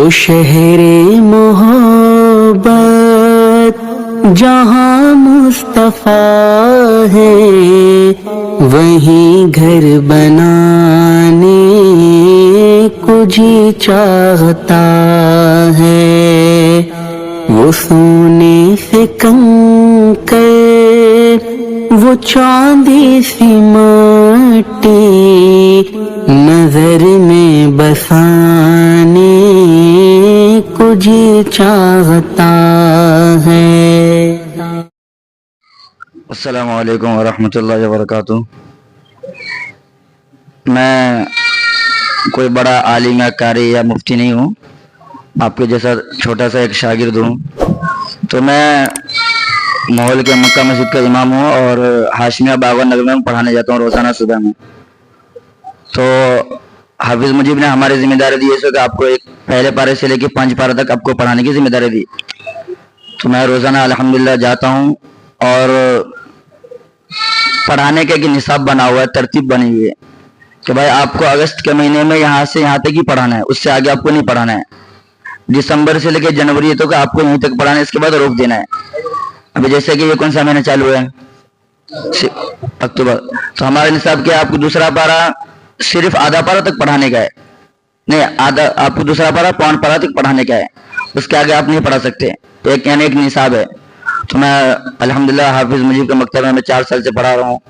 ओ शहरे मोहब्बत जहाँ मुस्तफा है, वहीं घर बनाने को जी चाहता है। वो सोने से कंकर, वो चांदी सी मट्टी नजर में बसाने को जी चाहता है। अस्सलामु अलैकुम वरहमतुल्लाहि वबरकातुहू। मैं कोई बड़ा आलिम या कारी या मुफ्ती नहीं हूँ, आपके जैसा छोटा सा एक शागिर्द हूँ। तो मैं माहौल के मक्का मस्जिद का इमाम हूँ और हाशमिया बावन नगर में पढ़ाने जाता हूँ रोज़ाना सुबह में। तो हाफिज़ मुजीब ने हमारी जिम्मेदारी दी है कि आपको एक पहले पारे से लेकर 5 पारे तक आपको पढ़ाने की जिम्मेदारी दी। तो मैं रोज़ाना अल्हम्दुलिल्लाह जाता हूँ और पढ़ाने का एक निसाब बना हुआ है, तरतीब बनी हुई है कि भाई आपको अगस्त के महीने में यहाँ से यहाँ तक ही पढ़ाना है, उससे आगे आपको नहीं पढ़ाना है। दिसंबर से लेकर जनवरी तक आपको यहीं तक पढ़ाना है, इसके बाद रोक देना है। अभी जैसे कि ये कौन सा महीना चालू है, अक्टूबर, तो हमारे निसाब क्या आपको दूसरा पारा सिर्फ आधा पारा तक पढ़ाने का है, नहीं आधा, आपको दूसरा पारा पौन पारा तक पढ़ाने का है, उसके आगे आप नहीं पढ़ा सकते। तो एक यानी एक निसाब है। तो मैं अल्हम्दुलिल्लाह हाफिज मुजीब के मकतब में मैं 4 साल से पढ़ा रहा हूँ।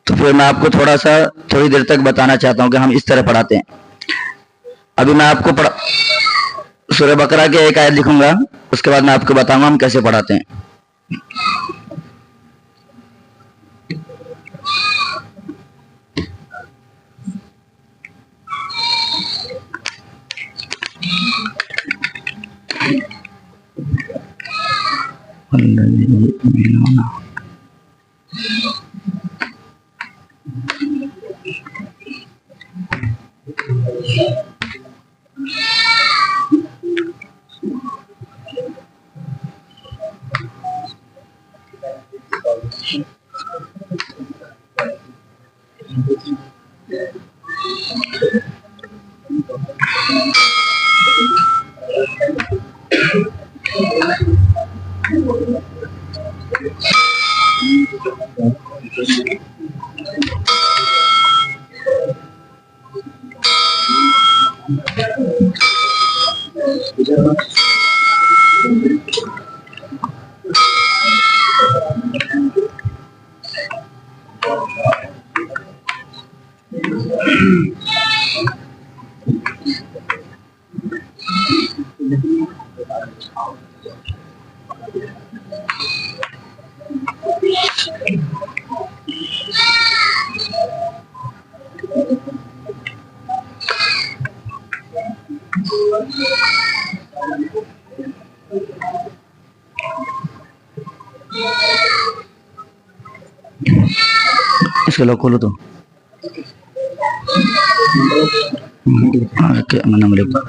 तो फिर मैं आपको थोड़ी देर तक बताना चाहता हूँ कि हम इस तरह पढ़ाते हैं। अभी मैं आपको सूरह बकरा के एक आयत लिखूंगा, उसके बाद मैं आपको बताऊंगा हम कैसे पढ़ाते हैं। इसके लोग खोलो तो नंबर लिख दो।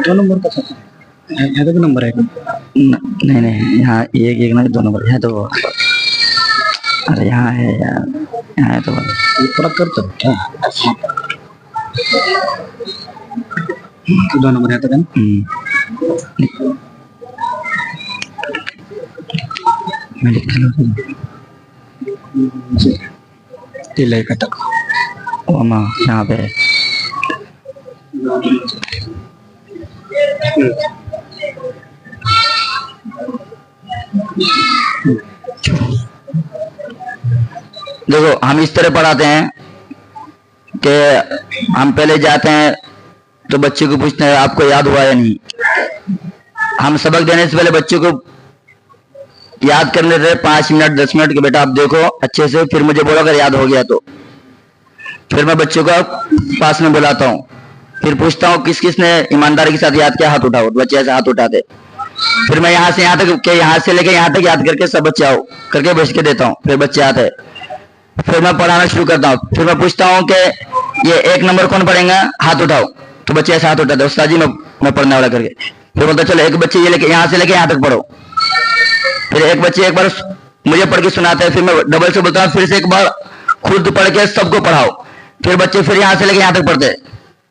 दो नंबर का यहाँ तो नंबर है नहीं नहीं, यहाँ एक नहीं 2 नंबर है। तो अरे यहाँ है यार, यहाँ है तो थोड़ा कर तो क्या 2 नंबर है तो मैं लिख लो का तक ओमा यहाँ पे देखो हम इस तरह पढ़ाते हैं कि हम पहले जाते हैं तो बच्चे को पूछते हैं आपको याद हुआ या नहीं। हम सबक देने से पहले बच्चे को याद करने देते 5 मिनट 10 मिनट के बेटा आप देखो अच्छे से, फिर मुझे बोलो अगर याद हो गया तो। फिर मैं बच्चों को पास में बुलाता हूँ, फिर पूछता हूँ किस किस ने ईमानदारी के साथ याद किया, हाथ उठाओ। बच्चे ऐसे हाथ उठाते। फिर मैं यहाँ से यहाँ तक के यहाँ से लेके यहाँ तक याद करके सब बच्चे आओ करके बैठ के देता हूँ। फिर बच्चे आते हैं, फिर मैं पढ़ाना शुरू करता हूँ। फिर मैं पूछता हूँ कि ये 1 नंबर कौन पढ़ेगा, हाथ उठाओ। तो बच्चे ऐसा हाथ उठाते, उस्ताद जी मैं पढ़ने वाला करके। फिर बोलता चलो एक बच्चे ये लेके यहाँ से लेके यहाँ तक पढ़ो। फिर एक बच्चे एक बार मुझे पढ़ के सुनाते हैं, फिर मैं डबल से बोलता हूँ, फिर से एक बार खुद पढ़ के सबको पढ़ाओ। फिर बच्चे फिर यहाँ से लेके यहाँ तक पढ़ते हैं।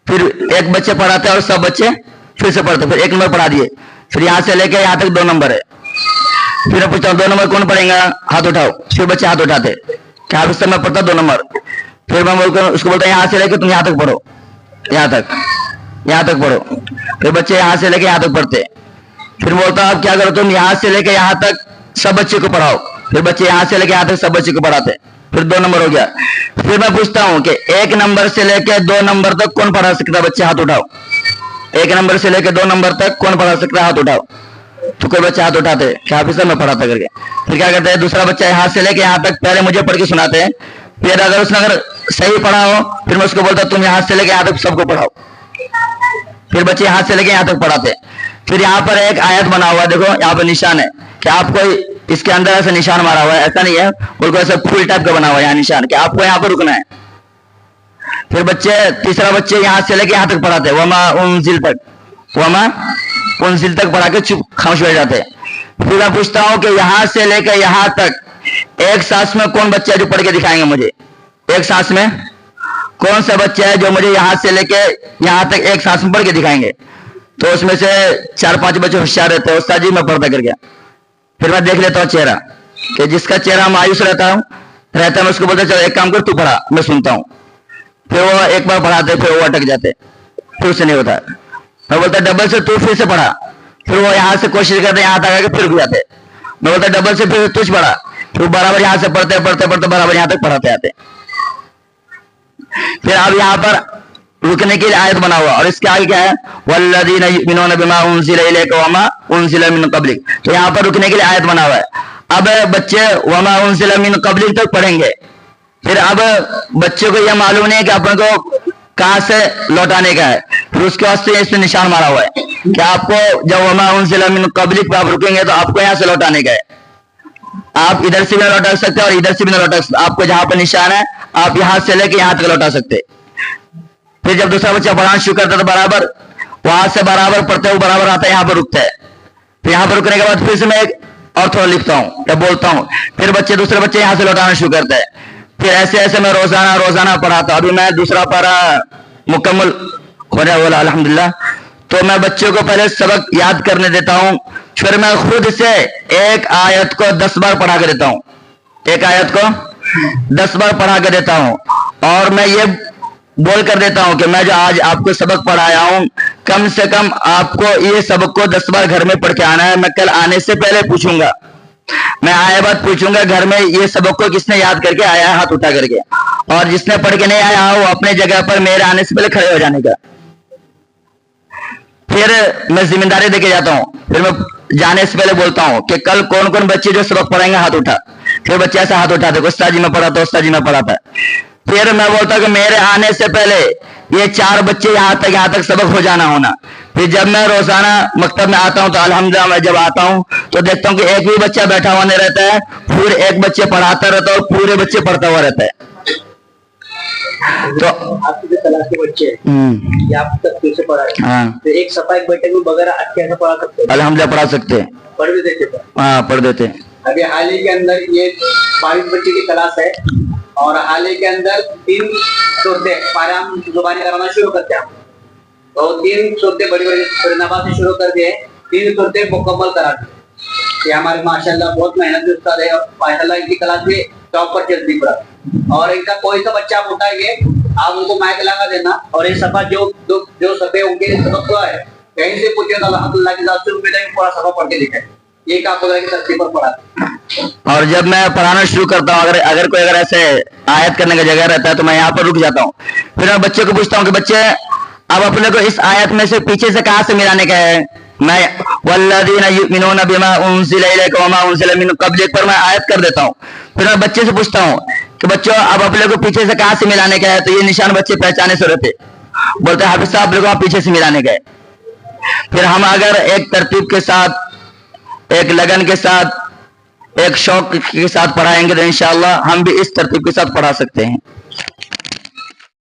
फिर एक बच्चे पढ़ाते हैं और सब बच्चे फिर से पढ़ते। फिर 1 नंबर पढ़ा दिए, फिर यहाँ से लेके यहाँ तक 2 नंबर है। फिर मैं पूछता हूँ 2 नंबर कौन पढ़ेगा, हाथ उठाओ। फिर बच्चे हाथ उठाते, क्या इस समय पढ़ता 2 नंबर। फिर मैं उसको बोलता यहाँ से लेके तुम यहाँ तक पढ़ो, यहाँ तक पढ़ो। फिर बच्चे यहाँ से लेके यहाँ तक पढ़ते। फिर बोलता हूँ अब क्या करो तुम यहाँ से लेके यहाँ तक सब बच्चे को पढ़ाओ। फिर बच्चे यहाँ से लेके यहाँ तक सब बच्चे को पढ़ाते। फिर 2 नंबर हो गया। फिर मैं पूछता हूँ कि 1 नंबर से लेके 2 नंबर तक कौन पढ़ा सकता है, बच्चे हाथ उठाओ। 1 नंबर से लेके 2 नंबर तक कौन पढ़ा सकता है, हाथ उठाओ। तो कोई बच्चे हाथ उठाते, क्या हाफिज साहब मैं पढ़ाता करके। फिर क्या करते हैं, दूसरा बच्चा यहाँ से लेके यहाँ तक पहले मुझे पढ़ के सुनाते हैं। फिर अगर उसने अगर सही पढ़ा हो, फिर मैं उसको बोलता तुम यहाँ से लेके यहाँ तक सबको पढ़ाओ। फिर बच्चे यहाँ से लेके यहाँ तक पढ़ाते। फिर यहाँ पर एक आयत बना हुआ है, देखो यहाँ पर निशान है कि आपको इसके अंदर ऐसा निशान मारा हुआ है, ऐसा नहीं है बिल्कुल ऐसा फूल टाइप का बना हुआ है यहाँ निशान कि आपको यहाँ पर रुकना है। फिर बच्चे तीसरा बच्चे यहाँ से लेके यहाँ तक पढ़ाते, वमा उनजिल तक पढ़ा के चुप खामोश बैठ जाते। फिर मैं पूछता हूँ कि यहाँ से लेकर यहाँ तक एक सांस में कौन बच्चा है जो पढ़ के दिखाएंगे मुझे, एक सांस में कौन सा बच्चा है जो मुझे यहाँ से लेके यहाँ तक एक सांस में पढ़ के दिखाएंगे। तो उसमें से 4-5 बच्चे होशियार रहते हैं, उस्ताद जी मैं पढ़ता कर गया। फिर मैं देख लेता हूँ चेहरा कि जिसका चेहरा मायूस रहता है मैं उसको बोलता चलो एक काम कर तू पढ़ा, मैं सुनता हूँ। फिर वो एक बार पढ़ाते, फिर वो अटक जाते, फिर उससे नहीं होता। मैं बोलता डबल से तू फिर से पढ़ा, फिर वो यहाँ से कोशिश करते यहाँ तक आके फिर रुक जाते। मैं बोलता डबल से फिर तुझ पढ़ा, फिर बराबर यहाँ से पढ़ते बराबर यहाँ तक पढ़ाते आते। फिर अब यहाँ पर रुकने के लिए आयत बना हुआ और इसके आगे क्या है, वल्लज़ीना युमिनूना बिमा उनज़िला इलैका वमा उनज़िला मिन क़ब्लिक। तो यहाँ पर रुकने के लिए आयत बना हुआ है। अब बच्चे वमा उनज़िला मिन क़ब्लिक तक पढ़ेंगे। फिर अब बच्चे को यह मालूम नहीं है कि अपन को कहाँ से लौटाने का है, फिर उसके वास्ते इसमें निशान मारा हुआ है कि आपको जब वमा उनज़िला मिन क़ब्लिक पर आप रुकेंगे तो आपको यहाँ से लौटाने का है। आप इधर से भी लौटा सकते हैं और इधर से भी लौटा सकते। आपको जहां पर निशान है आप यहां से लेके यहां तक लौटा सकते। फिर जब दूसरा बच्चा पढ़ाना शुरू करता है तो बराबर वहां से बराबर पढ़ते हुए बराबर आता है, यहाँ पर रुकता है। फिर यहाँ पर रुकने के बाद फिर से मैं और थोड़ा लिखता हूँ या बोलता हूँ, फिर दूसरे बच्चे यहाँ से लौटाना शुरू करते हैं। फिर ऐसे ऐसे मैं रोजाना पढ़ाता। अभी मैं दूसरा पारा मुकम्मल होने वाला अल्हम्दुलिल्लाह। तो मैं बच्चों को पहले सबक याद करने देता हूँ, फिर मैं खुद से एक आयत को 10 बार पढ़ा के देता हूँ, एक आयत को 10 बार पढ़ा के देता हूँ। और मैं ये बोल कर देता हूँ कि मैं जो आज आपको सबक पढ़ाया हूँ कम से कम आपको ये सबक को 10 बार घर में पढ़ के आना है। मैं कल आने से पहले पूछूंगा, मैं आए बाद पूछूंगा घर में ये सबक को किसने याद करके आया है, हाथ उठा करके। और जिसने पढ़ के नहीं आया वो अपने जगह पर मेरे आने से पहले खड़े हो जाने का। फिर मैं जिम्मेदारी देके जाता हूँ। फिर मैं जाने से पहले बोलता हूँ कि कल कौन कौन बच्चे जो सबक पढ़ाएंगे हाथ उठा। फिर बच्चे ऐसा हाथ उठाते, उस्ताद जी मैं पढ़ाता, उस्ताद जी मैं पढ़ाता। फिर मैं बोलता हूँ कि मेरे आने से पहले ये 4 बच्चे यहाँ तक सबक हो जाना होना। फिर जब मैं रोजाना मकतब में आता हूँ तो अल्हम्दुलिल्लाह मैं जब आता हूँ तो देखता हूँ कि एक भी बच्चा बैठा हुआ नहीं रहता है, पूरे एक बच्चे पढ़ाता रहता है और पूरे बच्चे पढ़ता हुआ रहता है। तो आपके जो क्लास के बच्चे हैं आप तक कैसे पढ़ाए? हाँ, तो एक सफाई बैठक में वगैरह कैसे पढ़ा सकते हैं? अल्हम्दुलिल्लाह पढ़ा सकते हैं, पढ़ भी देते थे। हाँ पढ़ देते हैं। अभी हाल ही के अंदर ये 22 बच्चे की क्लास है और हाल ही के अंदर 3 सूरतें पारायण जुबानी कराना शुरू करते हैं। तो 3 सूरतें बड़ी फरीदाबाद से शुरू कर दिए, 3 सूरतें मुकम्मल करा दी। ये हमारे माशाल्लाह बहुत मेहनती उस्ताद है और माशाल्लाह इनकी क्लास भी टॉप पर चलती पूरा। और इनका कोई सा बच्चा आप उठाएंगे आप उनको माइक लगा देना और ये सफा जो सफे उनके सबक हुआ है कहीं से पूछे तो अल्हम्दुलिल्लाह की जात से उम्मीद है पूरा सफा पढ़ के दिखाए। ये काम वगैरह की तरतीब पर पढ़ा। और जब मैं पढ़ाना शुरू करता हूँ अगर कोई ऐसे आयत करने का जगह रहता है तो मैं यहाँ पर रुक जाता हूँ। फिर मैं बच्चे को पूछता हूँ कि बच्चे अब अपने को इस आयत में से पीछे से कहाँ से मिलाने का है। मैं वल्लज़ीना युमिनूना बिमा उनज़िला इलैका वमा उनज़िला मिन क़ब्लिक पर मैं आयत कर देता हूँ। फिर मैं बच्चे से पूछता हूँ कि बच्चों अब अपने को पीछे से कहाँ से मिलाने का है। तो ये निशान बच्चे पहचाने से रहते, बोलते हैं हाफिज साहब लोगों पीछे से मिलाने का है। फिर हम अगर एक तरतीब के साथ, एक लगन के साथ, एक शौक के साथ पढ़ाएंगे तो इंशाअल्लाह हम भी इस तरतीब के साथ पढ़ा सकते हैं।